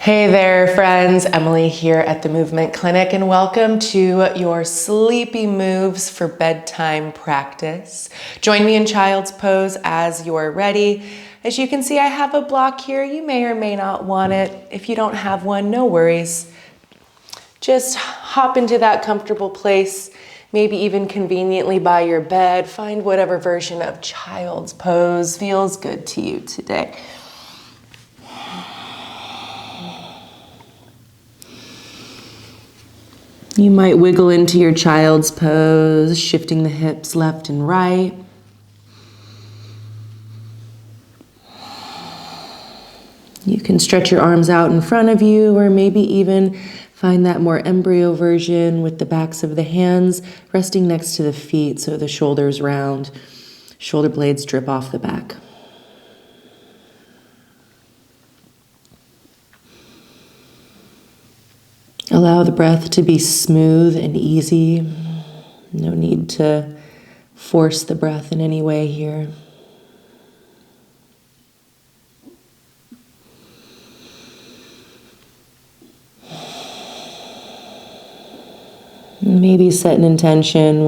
Hey there, friends. Emily here at the Movement Clinic, and welcome to your sleepy moves for bedtime practice. Join me in child's pose as you're ready. As you can see, I have a block here. You may or may not want it. If you don't have one, no worries. Just hop into that comfortable place, maybe even conveniently by your bed. Find whatever version of child's pose feels good to you today. You might wiggle into your child's pose, shifting the hips left and right. You can stretch your arms out in front of you, or maybe even find that more embryo version with the backs of the hands resting next to the feet so the shoulders round, shoulder blades drip off the back. Allow the breath to be smooth and easy. No need to force the breath in any way here. Maybe set an intention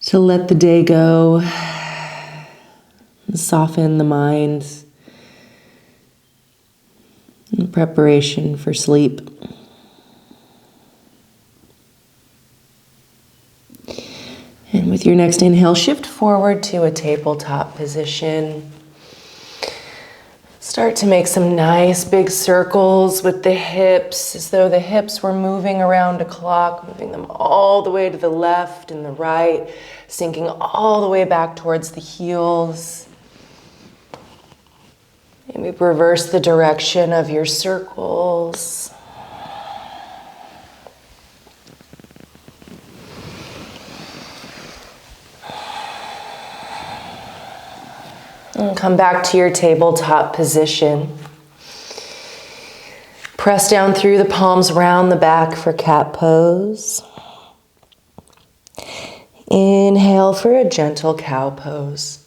to let the day go, soften the mind. In preparation for sleep. And with your next inhale, shift forward to a tabletop position. Start to make some nice big circles with the hips, as though the hips were moving around a clock, moving them all the way to the left and the right, sinking all the way back towards the heels. Maybe reverse the direction of your circles. And come back to your tabletop position. Press down through the palms, round the back for cat pose. Inhale for a gentle cow pose.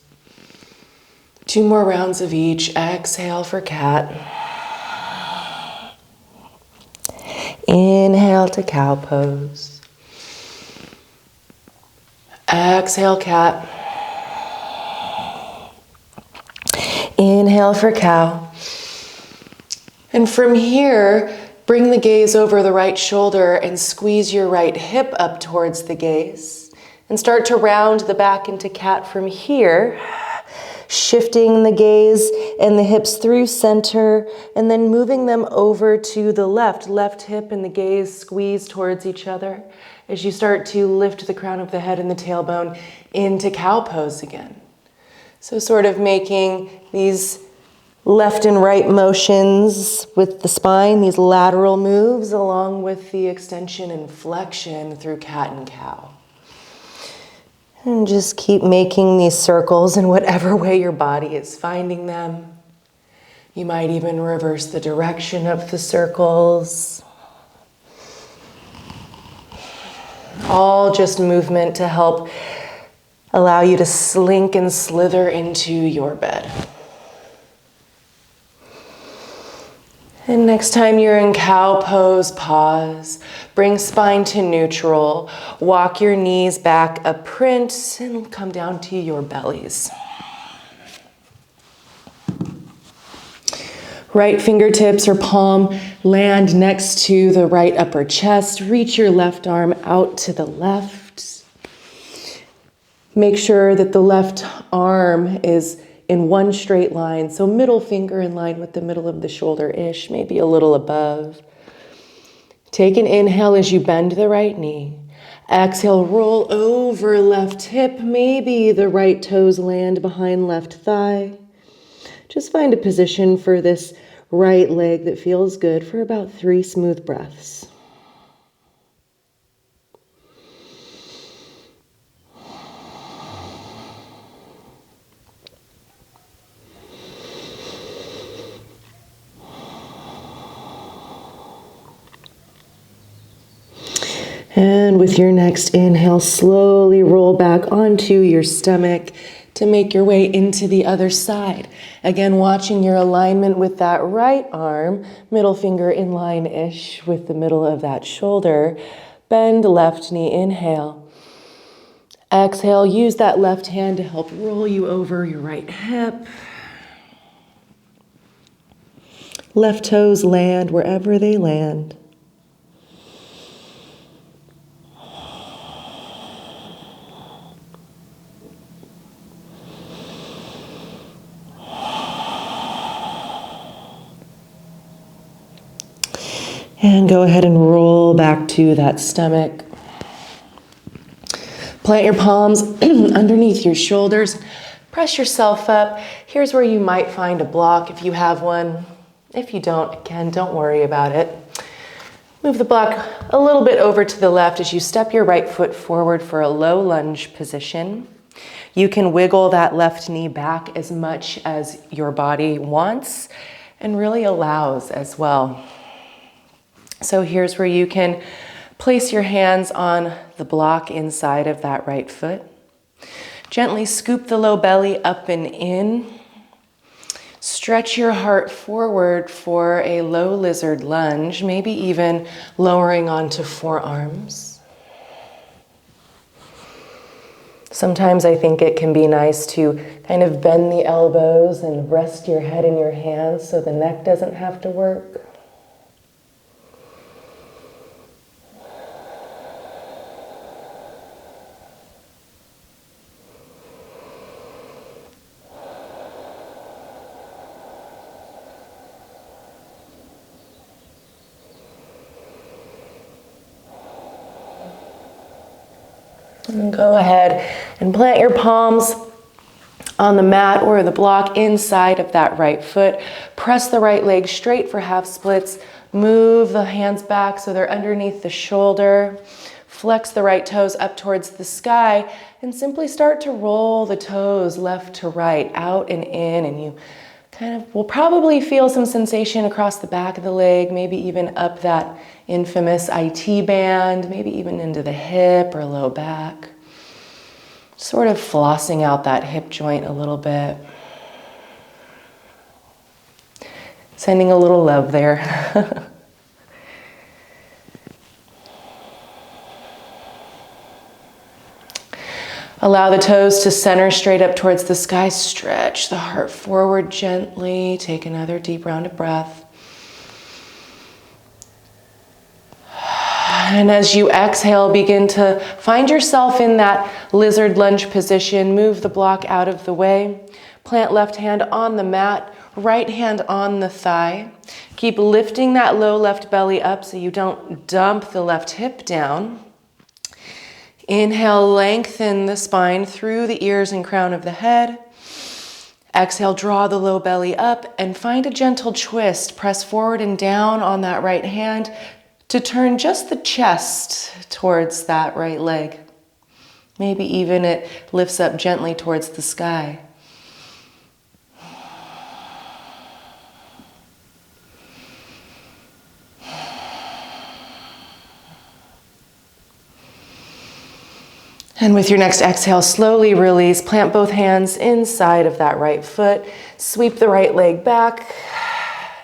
2 more rounds of each. Exhale for cat. Inhale to cow pose. Exhale, cat. Inhale for cow. And from here, bring the gaze over the right shoulder and squeeze your right hip up towards the gaze. And start to round the back into cat from here. Shifting the gaze and the hips through center, and then moving them over to the left hip and the gaze squeeze towards each other as you start to lift the crown of the head and the tailbone into cow pose again. So sort of making these left and right motions with the spine, these lateral moves, along with the extension and flexion through cat and cow. And just keep making these circles in whatever way your body is finding them. You might even reverse the direction of the circles. All just movement to help allow you to slink and slither into your bed. And next time you're in cow pose, pause. Bring spine to neutral. Walk your knees back a print and come down to your bellies. Right fingertips or palm land next to the right upper chest. Reach your left arm out to the left. Make sure that the left arm is in one straight line, so middle finger in line with the middle of the shoulder-ish, maybe a little above. Take an inhale as you bend the right knee. Exhale, roll over left hip, maybe the right toes land behind left thigh. Just find a position for this right leg that feels good for about 3 smooth breaths. And with your next inhale, slowly roll back onto your stomach. to make your way into the other side. Again, watching your alignment with that right arm, middle finger in line-ish with the middle of that shoulder. Bend left knee, inhale. Exhale, use that left hand to help roll you over your right hip. Left toes land wherever they land. And go ahead and roll back to that stomach. Plant your palms underneath your shoulders. Press yourself up. Here's where you might find a block if you have one. If you don't, again, don't worry about it. Move the block a little bit over to the left as you step your right foot forward for a low lunge position. You can wiggle that left knee back as much as your body wants and really allows as well. So here's where you can place your hands on the block inside of that right foot. Gently scoop the low belly up and in. Stretch your heart forward for a low lizard lunge, maybe even lowering onto forearms. Sometimes I think it can be nice to kind of bend the elbows and rest your head in your hands so the neck doesn't have to work. And go ahead and plant your palms on the mat or the block inside of that right foot. Press the right leg straight for half splits. Move the hands back so they're underneath the shoulder. Flex the right toes up towards the sky and simply start to roll the toes left to right, out and in, and you kind of will probably feel some sensation across the back of the leg, maybe even up that infamous IT band, maybe even into the hip or low back. Sort of flossing out that hip joint a little bit. Sending a little love there. Allow the toes to center straight up towards the sky. Stretch the heart forward gently. Take another deep round of breath. And as you exhale, begin to find yourself in that lizard lunge position. Move the block out of the way. Plant left hand on the mat, right hand on the thigh. Keep lifting that low left belly up so you don't dump the left hip down. Inhale, lengthen the spine through the ears and crown of the head. Exhale, draw the low belly up and find a gentle twist. Press forward and down on that right hand to turn just the chest towards that right leg. Maybe even it lifts up gently towards the sky. And with your next exhale, slowly release. Plant both hands inside of that right foot. Sweep the right leg back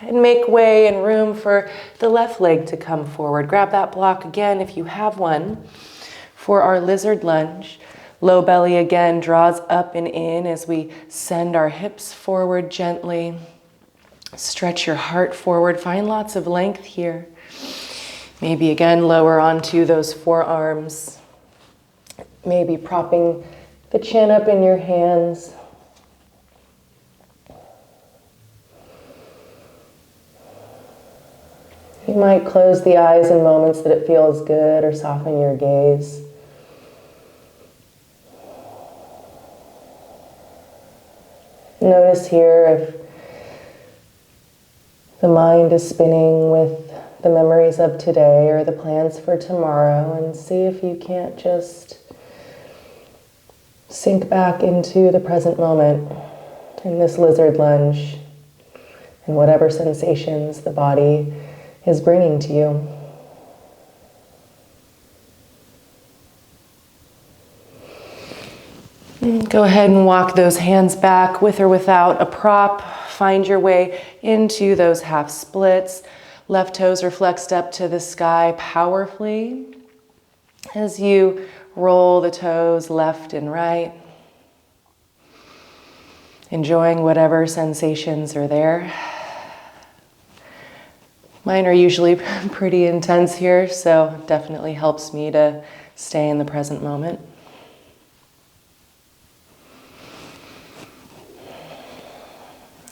and make way and room for the left leg to come forward. Grab that block again if you have one for our lizard lunge. Low belly again draws up and in as we send our hips forward gently. Stretch your heart forward. Find lots of length here. Maybe again lower onto those forearms. Maybe propping the chin up in your hands. You might close the eyes in moments that it feels good or soften your gaze. Notice here if the mind is spinning with the memories of today or the plans for tomorrow, and see if you can't just sink back into the present moment in this lizard lunge and whatever sensations the body is bringing to you. Go ahead and walk those hands back with or without a prop. Find your way into those half splits. Left toes are flexed up to the sky powerfully as you roll the toes left and right. Enjoying whatever sensations are there. Mine are usually pretty intense here, so it definitely helps me to stay in the present moment.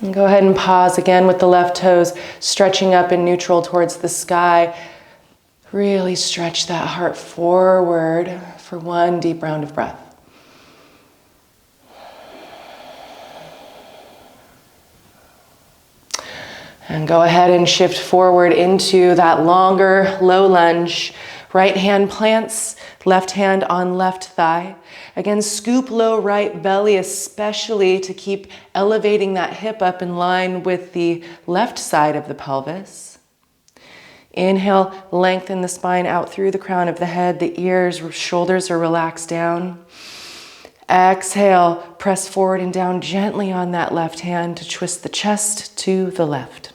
And go ahead and pause again with the left toes stretching up in neutral towards the sky. Really stretch that heart forward for one deep round of breath. And go ahead and shift forward into that longer low lunge. Right hand plants, left hand on left thigh. Again, scoop low right belly, especially to keep elevating that hip up in line with the left side of the pelvis. Inhale, lengthen the spine out through the crown of the head. The ears, shoulders are relaxed down. Exhale, press forward and down gently on that left hand to twist the chest to the left.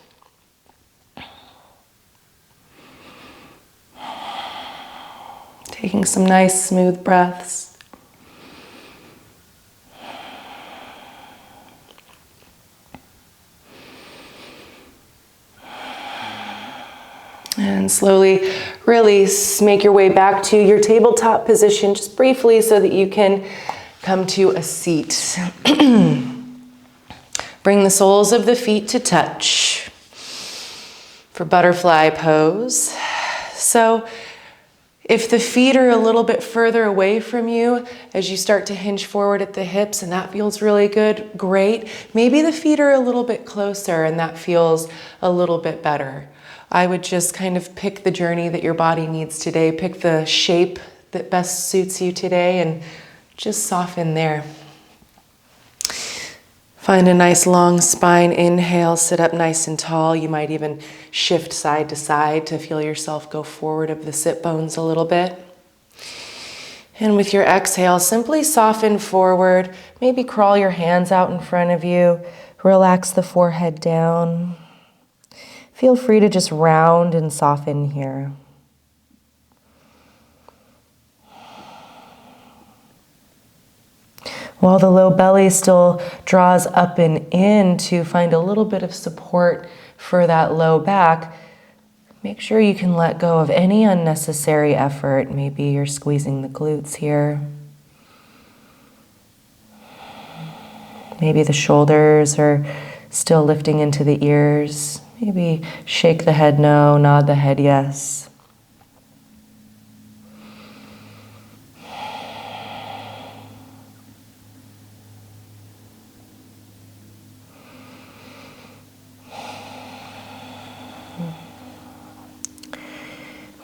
Taking some nice smooth breaths. And slowly release, make your way back to your tabletop position just briefly so that you can come to a seat. Bring the soles of the feet to touch for butterfly pose. So if the feet are a little bit further away from you as you start to hinge forward at the hips and that feels really good, great. Maybe the feet are a little bit closer and that feels a little bit better. I would just kind of pick the journey that your body needs today, pick the shape that best suits you today and just soften there. Find a nice long spine. Inhale, sit up nice and tall. You might even shift side to side to feel yourself go forward of the sit bones a little bit. And with your exhale, simply soften forward. Maybe crawl your hands out in front of you. Relax the forehead down. Feel free to just round and soften here. While the low belly still draws up and in to find a little bit of support for that low back, make sure you can let go of any unnecessary effort. Maybe you're squeezing the glutes here. Maybe the shoulders are still lifting into the ears. Maybe shake the head no, nod the head yes.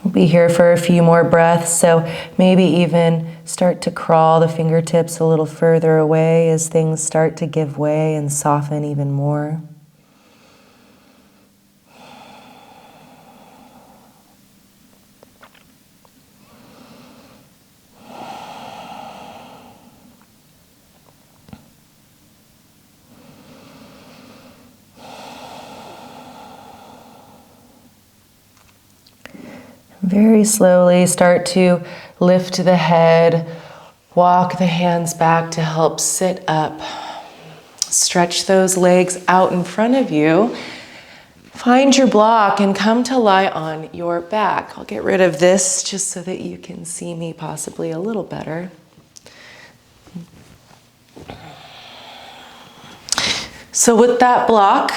We'll be here for a few more breaths, so maybe even start to crawl the fingertips a little further away as things start to give way and soften even more. Very slowly start to lift the head, walk the hands back to help sit up. Stretch those legs out in front of you. Find your block and come to lie on your back. I'll get rid of this just so that you can see me possibly a little better. So with that block,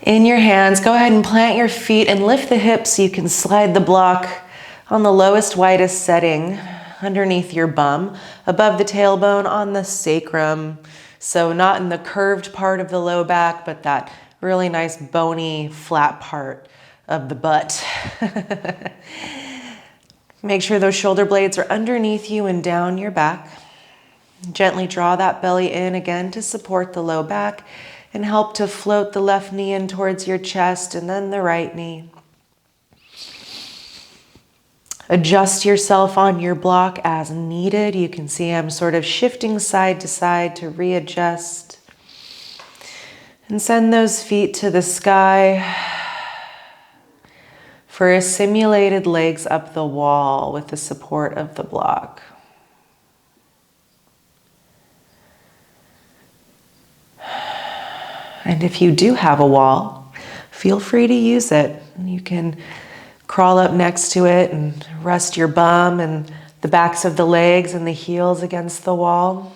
in your hands, go ahead and plant your feet and lift the hips so you can slide the block on the lowest, widest setting underneath your bum, above the tailbone on the sacrum. So not in the curved part of the low back, but that really nice bony, flat part of the butt. Make sure those shoulder blades are underneath you and down your back. Gently draw that belly in again to support the low back. And help to float the left knee in towards your chest and then the right knee. Adjust yourself on your block as needed. You can see I'm sort of shifting side to side to readjust. And send those feet to the sky for a simulated legs up the wall with the support of the block. And if you do have a wall, feel free to use it. You can crawl up next to it and rest your bum and the backs of the legs and the heels against the wall.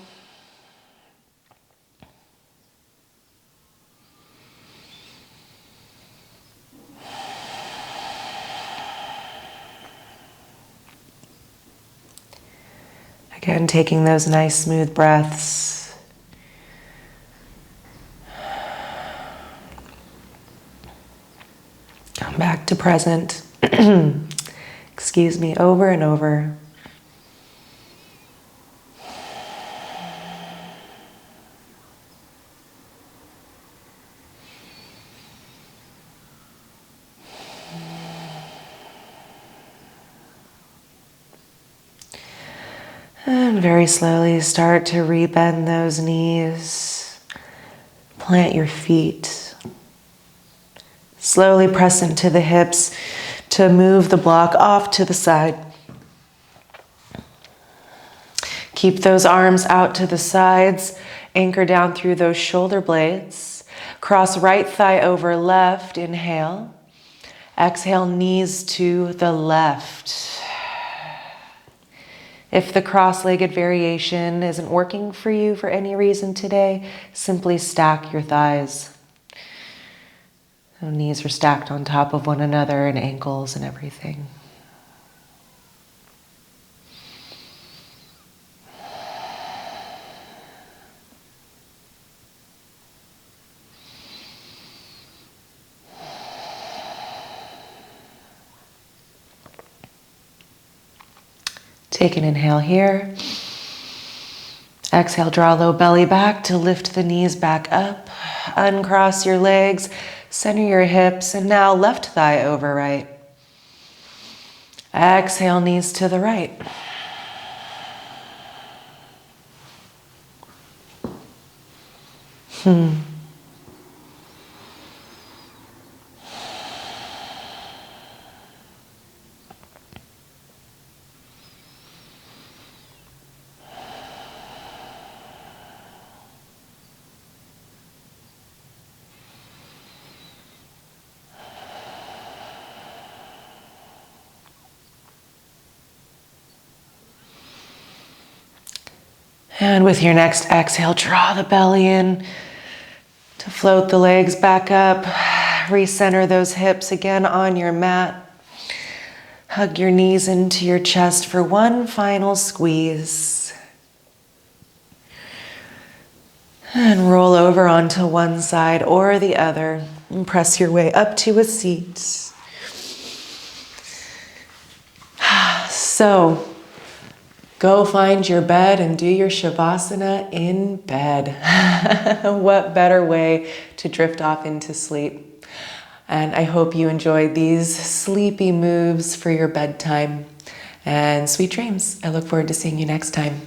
Again, taking those nice smooth breaths. Come back to present. Excuse me, over and over. And very slowly start to rebend those knees. Plant your feet. Slowly press into the hips to move the block off to the side. Keep those arms out to the sides. Anchor down through those shoulder blades. Cross right thigh over left. Inhale. Exhale, knees to the left. If the cross-legged variation isn't working for you for any reason today, simply stack your thighs. So knees are stacked on top of one another and ankles and everything. Take an inhale here. Exhale, draw low belly back to lift the knees back up. Uncross your legs, center your hips, and now left thigh over right. Exhale, knees to the right. And with your next exhale, draw the belly in to float the legs back up. Recenter those hips again on your mat. Hug your knees into your chest for one final squeeze. And roll over onto one side or the other. And press your way up to a seat. So, go find your bed and do your Shavasana in bed. What better way to drift off into sleep? And I hope you enjoyed these sleepy moves for your bedtime. And sweet dreams. I look forward to seeing you next time.